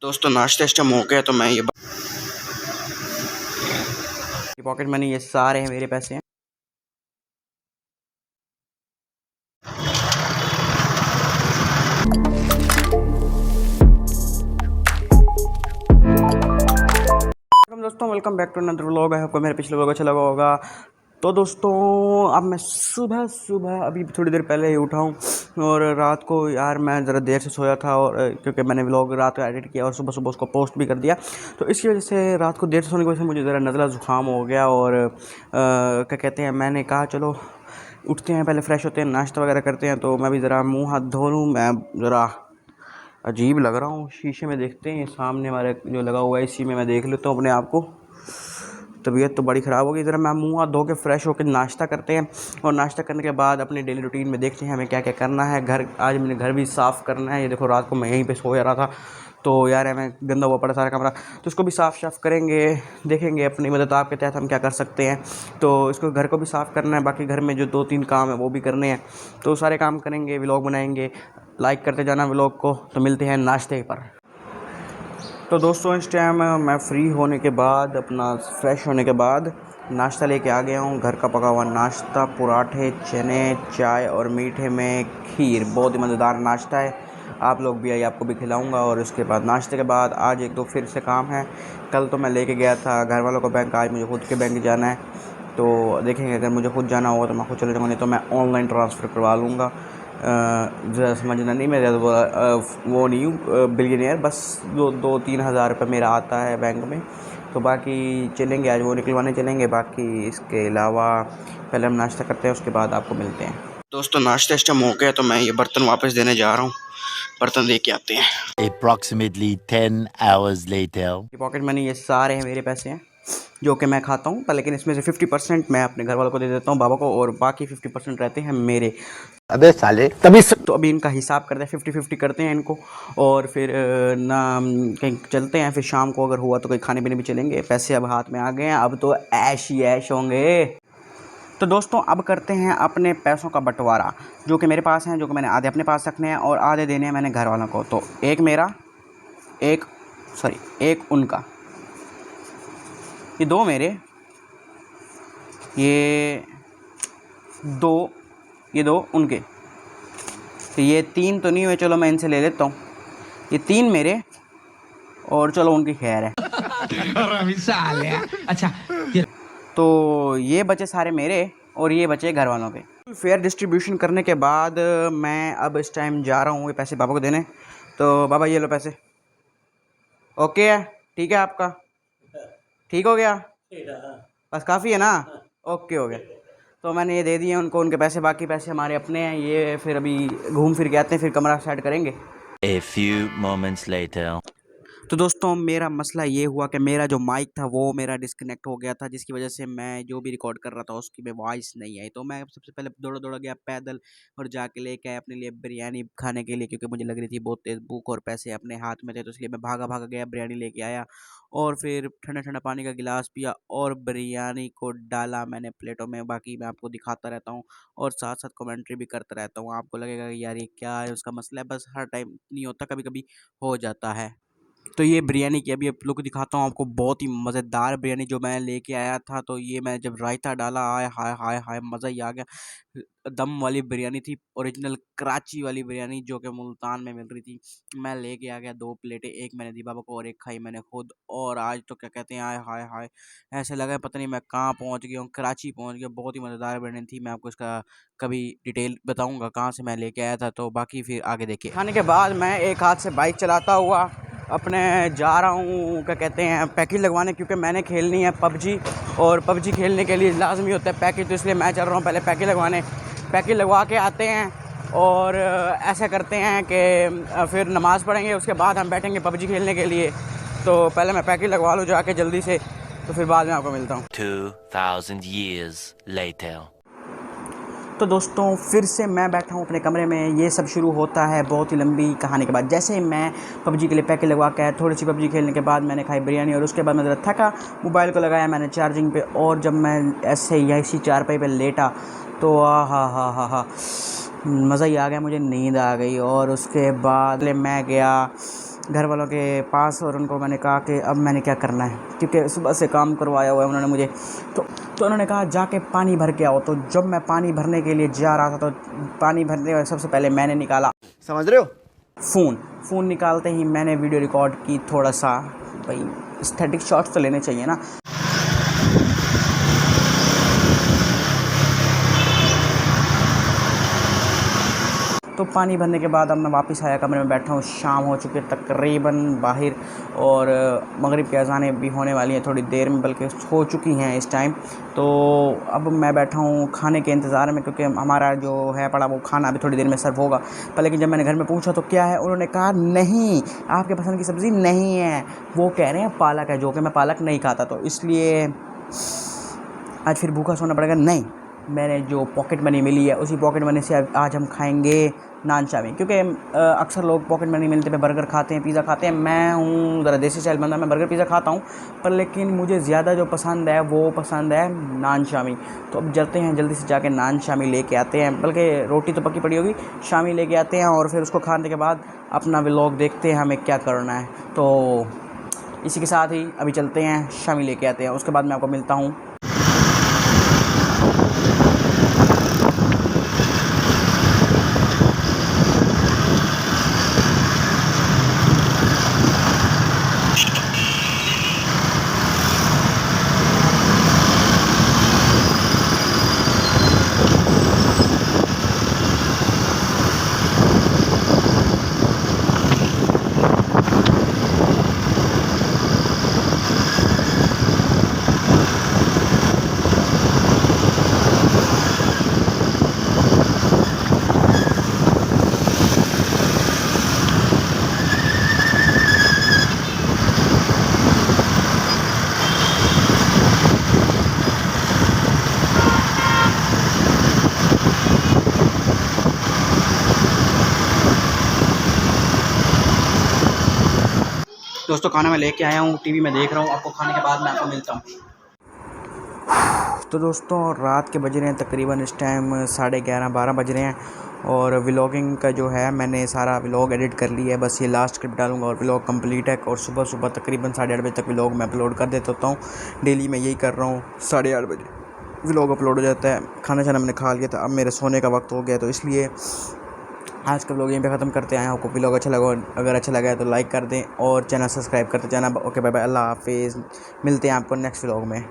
दोस्तों नाश्ता स्टम हो गया तो मैं ये पॉकेट मनी ये सारे हैं मेरे पैसे हैं। दोस्तों welcome back to another vlog. है आपको मेरे पिछले व्लॉग अच्छा लगा होगा। तो दोस्तों अब मैं सुबह अभी थोड़ी देर पहले ही उठा हूँ और रात को यार मैं ज़रा देर से सोया था और क्योंकि मैंने व्लॉग रात को एडिट किया और सुबह उसको पोस्ट भी कर दिया, तो इसकी वजह से रात को देर से सोने की वजह से मुझे ज़रा नज़ला ज़ुकाम हो गया। और क्या कहते हैं, मैंने कहा चलो उठते हैं, पहले फ्रेश होते हैं, नाश्ता वगैरह करते हैं। तो मैं भी ज़रा मुँह हाथ धो लूँ। मैं ज़रा अजीब लग रहा हूँ, शीशे में देखते हैं, सामने हमारे जो लगा हुआ है इसी में मैं देख लेता हूँ अपने आप को। तबीयत तो बड़ी ख़राब हो गई। ज़रा मैं मुँह हाथ धो के फ्रेश होकर नाश्ता करते हैं और नाश्ता करने के बाद अपनी डेली रूटीन में देखते हैं हमें क्या क्या करना है। आज मैंने घर भी साफ़ करना है। ये देखो रात को मैं यहीं पे सोया रहा था तो यार हमें गंदा हुआ पड़ा सारा कमरा, तो इसको भी साफ़ करेंगे। देखेंगे अपनी मदद आपके तहत हम क्या कर सकते हैं। तो इसको घर को भी साफ़ करना है, बाकी घर में जो 2-3 काम है वो भी करने हैं। तो सारे काम करेंगे, व्लॉग बनाएंगे, लाइक करते जाना व्लॉग को। तो मिलते हैं नाश्ते पर। तो दोस्तों इस टाइम मैं फ्री होने के बाद, अपना फ्रेश होने के बाद नाश्ता लेके आ गया हूँ। घर का पका हुआ नाश्ता, पराठे, चने, चाय और मीठे में खीर। बहुत ही मज़ेदार नाश्ता है। आप लोग भी आइए, आपको भी खिलाऊंगा। और उसके बाद नाश्ते के बाद आज एक दो फिर से काम है। कल तो मैं लेके गया था घर वालों को बैंक, आज मुझे खुद के बैंक जाना है। तो देखेंगे, अगर मुझे खुद जाना होगा तो मैं खुद चले जाऊँगा, नहीं तो मैं ऑनलाइन ट्रांसफ़र करवा लूँगा। ज़रा समझना नहीं, मैं ज़्यादा वो नहीं हूँ बिलियनियर, बस 2-3 हज़ार रुपये मेरा आता है बैंक में। तो बाकी चलेंगे, आज वो निकलवाने चलेंगे। बाकी इसके अलावा पहले हम नाश्ता करते हैं, उसके बाद आपको मिलते हैं। दोस्तों नाश्ता स्टम हो गया तो मैं ये बर्तन वापस देने जा रहा हूँ। बर्तन दे के आते हैं। Approximately 10 hours later. ये पॉकेट मनी ये सारे हैं मेरे पैसे हैं जो कि मैं खाता हूँ, पर लेकिन इसमें से 50% मैं अपने घर वालों को दे देता हूँ, बाबा को, और बाकी 50% रहते हैं मेरे। अबे साले तभी तो अभी इनका हिसाब करते हैं, 50-50 करते हैं इनको। और फिर ना कहीं चलते हैं, फिर शाम को अगर हुआ तो कहीं खाने पीने भी चलेंगे। पैसे अब हाथ में आ गए हैं, अब तो ऐश ही ऐश होंगे। तो दोस्तों अब करते हैं अपने पैसों का बंटवारा, जो कि मेरे पास हैं, जो कि मैंने आधे अपने पास रखने हैं और आधे देने हैं मैंने घर वालों को। तो एक मेरा, एक उनका, ये दो मेरे, ये दो, ये दो उनके। तो ये 3 तो नहीं हुए, चलो मैं इनसे ले लेता हूँ। ये 3 मेरे और चलो उनकी खैर है। अच्छा, तो ये बचे सारे मेरे और ये बचे घर वालों के। फेयर डिस्ट्रीब्यूशन करने के बाद मैं अब इस टाइम जा रहा हूँ ये पैसे बाबा को देने। तो बाबा ये लो पैसे। ओके है, ठीक है आपका, ठीक हो गया, बस काफ़ी है ना। ओके हो गया। तो मैंने ये दे दिए उनको, उनके पैसे, बाकी पैसे हमारे अपने हैं। ये फिर अभी घूम फिर के आते हैं, फिर कमरा सेट करेंगे। A few moments later. तो दोस्तों मेरा मसला ये हुआ कि मेरा जो माइक था वो मेरा डिस्कनेक्ट हो गया था, जिसकी वजह से मैं जो भी रिकॉर्ड कर रहा था उसकी में वॉइस नहीं आई। तो मैं सबसे पहले दौड़ा गया पैदल और जाके लेके आया अपने लिए बिरयानी खाने के लिए, क्योंकि मुझे लग रही थी बहुत तेज़ भूख और पैसे अपने हाथ में थे। तो इसलिए मैं भागा गया, बिरयानी लेके आया और फिर ठंडा पानी का गिलास पिया और बिरयानी को डाला मैंने प्लेटों में। बाकी मैं आपको दिखाता रहता हूँ और साथ साथ कमेंट्री भी करता रहता हूँ। आपको लगेगा कि यार ये क्या है, उसका मसला है, बस हर टाइम नहीं होता, कभी कभी हो जाता है। तो ये बिरयानी की अभी आप लोग को दिखाता हूँ आपको, बहुत ही मज़ेदार बिरयानी जो मैं लेके आया था। तो ये मैं जब रायता डाला, आय हाय हाय हाय, मज़ा ही आ गया। दम वाली बिरयानी थी, ओरिजिनल कराची वाली बिरयानी जो कि मुल्तान में मिल रही थी। मैं लेके आ गया 2 प्लेटें, एक मैंने दी बाबा को और एक खाई मैंने खुद। और आज तो क्या कहते हैं, आय हाय हाय, ऐसे लगा पता नहीं मैं कहाँ पहुँच गया हूँ, कराची पहुँच गया। बहुत ही मज़ेदार बिरयानी थी। मैं आपको इसका कभी डिटेल बताऊँगा कहाँ से मैं लेके आया था। तो बाकी फिर आगे देखिए। खाने के बाद मैं एक हाथ से बाइक चलाता हुआ अपने जा रहा हूँ, क्या कहते हैं, पैकेज लगवाने, क्योंकि मैंने खेलनी है पबजी और पबजी खेलने के लिए लाजमी होता है पैकेज। तो इसलिए मैं चल रहा हूँ पहले पैकेज लगवाने। पैकेज लगवा के आते हैं और ऐसा करते हैं कि फिर नमाज़ पढ़ेंगे, उसके बाद हम बैठेंगे पबजी खेलने के लिए। तो पहले मैं पैकेज लगवा लूँ जाके जल्दी से, तो फिर बाद में आपको मिलता हूँ। 2000 years later. तो दोस्तों फिर से मैं बैठा हूँ अपने कमरे में। ये सब शुरू होता है बहुत ही लंबी कहानी के बाद। जैसे ही मैं पबजी के लिए पैकेज लगवा के आया, थोड़ी सी पबजी खेलने के बाद मैंने खाई बिरयानी और उसके बाद मैं ज़रा थका, मोबाइल को लगाया मैंने चार्जिंग पे, और जब मैं ऐसे ही ऐसी चारपाई पे लेटा तो हा मज़ा ही आ गया, मुझे नींद आ गई। और उसके बाद मैं गया घर वालों के पास और उनको मैंने कहा कि अब मैंने क्या करना है, क्योंकि सुबह से काम करवाया हुआ है उन्होंने मुझे। तो उन्होंने कहा जाके पानी भर के आओ। तो जब मैं पानी भरने के लिए जा रहा था तो पानी भरने वाले सबसे पहले मैंने निकाला, समझ रहे हो, फ़ोन निकालते ही मैंने वीडियो रिकॉर्ड की थोड़ा सा, भाई एस्थेटिक शॉट्स तो लेने चाहिए ना। तो पानी भरने के बाद अब मैं वापस आया, कमरे में बैठा हूँ। शाम हो चुकी है तकरीबन बाहर, और मगरिब की अज़ानें भी होने वाली हैं थोड़ी देर में, बल्कि हो चुकी हैं इस टाइम। तो अब मैं बैठा हूँ खाने के इंतज़ार में, क्योंकि हमारा जो है पड़ा वो खाना अभी थोड़ी देर में सर्व होगा। पर लेकिन जब मैंने घर में पूछा तो क्या है, उन्होंने कहा नहीं, आपके पसंद की सब्ज़ी नहीं है। वो कह रहे हैं पालक है, जो कि मैं पालक नहीं खाता, तो इसलिए आज फिर भूखा सोना पड़ेगा। नहीं, मैंने जो पॉकेट मनी मिली है उसी पॉकेट मनी से आज हम खाएंगे नान चाउमीन, क्योंकि अक्सर लोग पॉकेट मनी मिलते पे बर्गर खाते हैं, पिज़्ज़ा खाते हैं। मैं हूँ ज़रा देसी स्टाइल बंदा, मैं बर्गर पिज़्ज़ा खाता हूँ, पर लेकिन मुझे ज़्यादा जो पसंद है वो पसंद है नान चाउमीन। तो अब चलते हैं, जल्दी से जाके नान चाउमीन लेके आते हैं, बल्कि रोटी तो पक्की पड़ी होगी, शामी लेके आते हैं, और फिर उसको खाने के बाद अपना व्लॉग देखते हैं हमें क्या करना है। तो इसी के साथ ही अभी चलते हैं, शामी लेके आते हैं, उसके बाद मैं आपको मिलता हूँ। दोस्तों खाना मैं लेके आया हूँ, टीवी में देख रहा हूँ, आपको खाने के बाद मैं आपको मिलता हूँ। तो दोस्तों रात के बज रहे हैं तकरीबन इस टाइम 11:30-12 बज रहे हैं, और व्लॉगिंग का जो है मैंने सारा व्लॉग एडिट कर लिया है, बस ये लास्ट क्लिप डालूंगा और व्लॉग कंप्लीट है। और सुबह सुबह तकरीबन 8:30 बजे तक व्लॉग मैं अपलोड कर देता होता हूँ। डेली मैं यही कर रहा हूँ, 8:30 बजे व्लॉग अपलोड हो जाता है। खाना शाना मैंने खा लिया था, अब मेरे सोने का वक्त हो गया, तो इसलिए आज का व्लॉग यहीं पे ख़त्म करते हैं। आपको व्लॉग अच्छा लगा, अगर अच्छा लगा है तो लाइक कर दें और चैनल सब्सक्राइब करते जाना। ओके बाय बाय, अल्लाह हाफिज़, मिलते हैं आपको नेक्स्ट व्लॉग में।